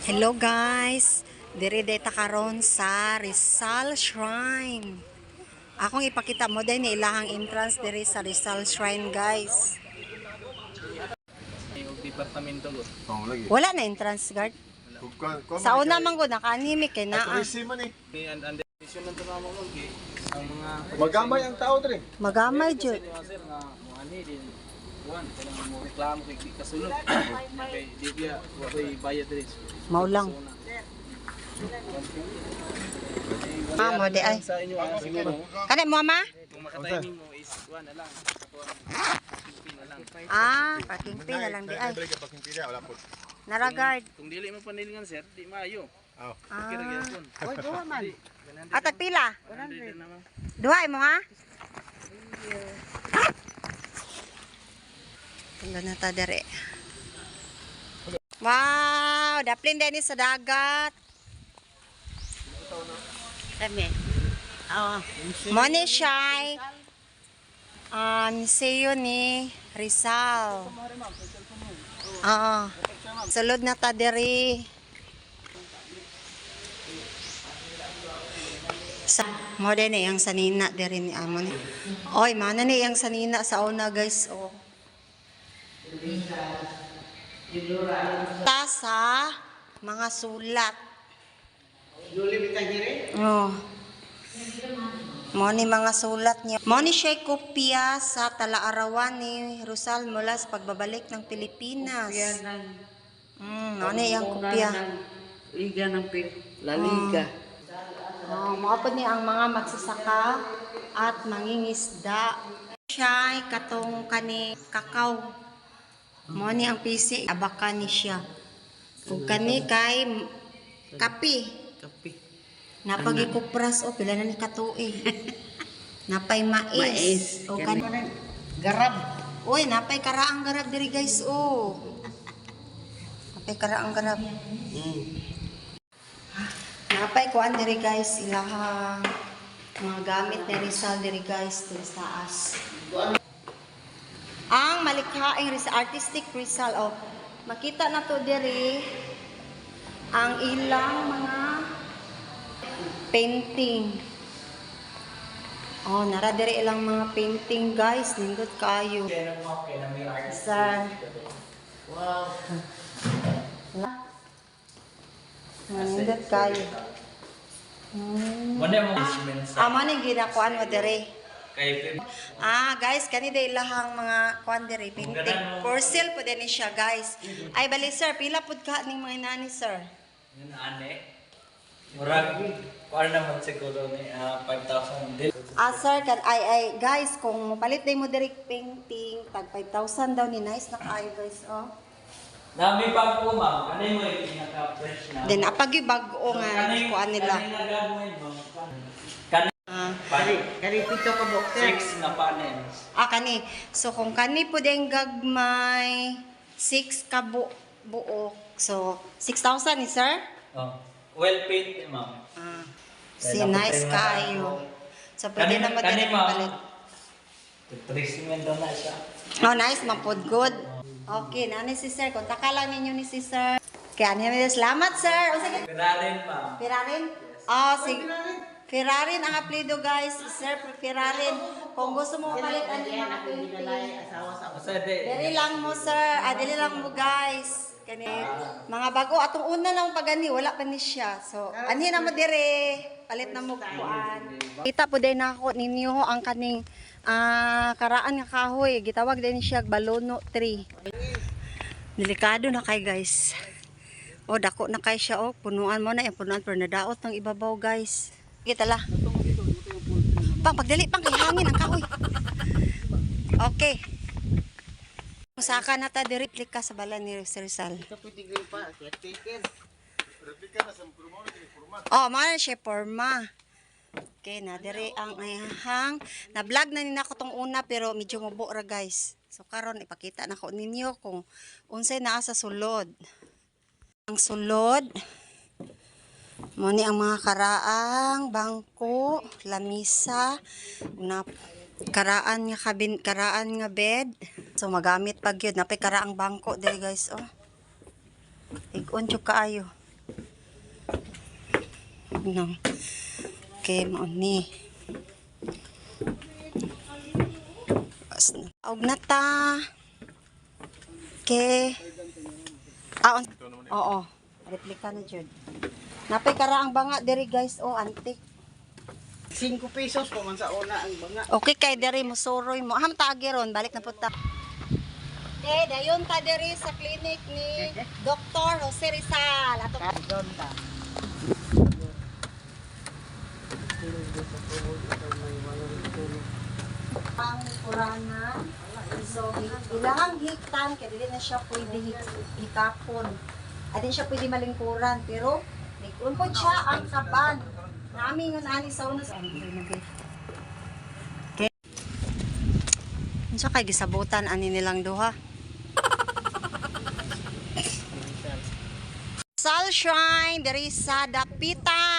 Hello guys, diri data karon sa Rizal Shrine. Akong ipakita mo din ni ilahang entrance diri sa Rizal Shrine guys. Yung departamento ko. Wala na entrance guard. Sa una man ko naka-anime kay naa. And decision ng tama mo ang mga Magamay ang tao dre. Magamay jud. sir nga mo ani din kuan kanang mo reklamo kay di kasulod. Kay di biya wa koy bayad diri. Maulang. Mo di ay. Sa inyo siguro Kani mo ma? kung makatiming mo is kuan na lang. Pin na lang. Parking fee na lang di ay. Parking pila wala po. Nara guard. Kung dili mo panilingan sir, di maayo. Aw. Kira gyapon. Oy, duha man. Atag pila? 100 na naman. Duha mo ha? Tingnan na ta dere. Wow, daplin din sa dagat. Kami. Money shy. Museo ni Rizal. Sulod na ta dere. Sa mo din yung sanina dere ni amon. Oy, mana ni yung sanina sa una guys. Oh. Tasa mga sulat. Oh. Mo ni mga sulat niya. Mo ni siya kopya sa talaarawan ni Rizal mula sa pagbabalik ng Pilipinas. Ano yung kopya? Liga ng La Liga. Mga ni ang mga magsasaka at mangingisda. Siya ay katong kani kakao. Mo ni ang PC, abaka ni siya. Kung kani kay kapi. Kapi. Napagikupras o pila na ni katuig. Napay mais. O kani Garab. Uy, napay karaang garab diri guys o. Napay karaang garab. Napay kuan diri guys ilahang mga gamit ni Rizal diri guys diri sa taas. Ang malikhaing Rizal, artistic Rizal o makita na to diri ang ilang mga painting. Oh, nara diri ilang mga painting guys, nindot kayo. Sir. Wow. Nindot kayo. Muna mo ismen Amo ni ginakuan mo diri. kay Guys, kani day lahang mga kuan diri painting. For sale po din siya, guys. Ay bali sir, pila pud ka ning mga inani sir? Yun ane. Murag, kuan naman siguro ni 5,000 din. Sir, kan ay guys, kung mapalit day mo diri painting, tag 5,000 daw ni nice na kayo guys, oh. Nami pa po ma'am, kanay mo yung pinaka-fresh na. Then apagi bag-o nga kuan nila. Kanay na gagawin mo. Kanay, Kari pito ka bokter. 6 na panels. Kani. So kung kani po din gagmay 6 ka buok. So 6,000 ni sir? Oh. Well painted ma'am. Si nice kayo. So pwede na mo diri palit. Treatment daw na siya. Oh, nice, mapod good. Okay, nani si sir. Kontak lang ninyo ni si sir. Kaya niya, salamat sir. O sige. Pirarin ma'am. Firarin? Oh, sige. Firarin ang apelido guys. Sir, Firarin. Kung gusto mo palit ang mga painting. Basta di. Dili lang mo sir. Dili lang mo guys. Kani mga bago atong una lang pagani wala pa ni siya. So, anhin na mo dire. Palit na mo kuan. Kita po din ako ninyo ang kaning karaan nga kahoy. Gitawag din siya balono tree. Delikado na kay guys. O dako na kay siya o punuan mo na yung punuan pero nadaot ng ibabaw guys. Kita la. Pagdali pang kay hangin ang kahoy. Okay. Musaka na ta diri replika sa balan ni Rizal. Kapitigil pa. Caretaker. Oh, man siya forma. Okay, na diri ang ayahang na vlog na nina ko tong una pero medyo mubo ra guys. So karon ipakita na ko ninyo kung unsay naa sa sulod. Ang sulod mo ni ang mga karaang bangko, lamisa, na karaan nga bed. So magamit pag yun napay karaang bangko diri guys oh. Tig-on jud kaayo. no. Okay, mo ni. Og na ta. Okay. Oo. Replika na jud. Napay karaang banga diri guys, oh antique. 5 pesos po man sa una ang banga. Okay kay diri mo suroy mo. Ham taagi ron, balik na punta. Okay, dayon ta diri sa clinic ni Dr. Jose Rizal. Ato Doon ta. pang kurana. So, ilang hiktan, kaya dili na siya pwede hikapon. At din siya pwede malingkuran, pero nagkumpod siya ang kaban. Nami nga ani sa una sa okay. Unsa kay gisabutan ani nilang duha? Sal Shrine diri sa Dapitan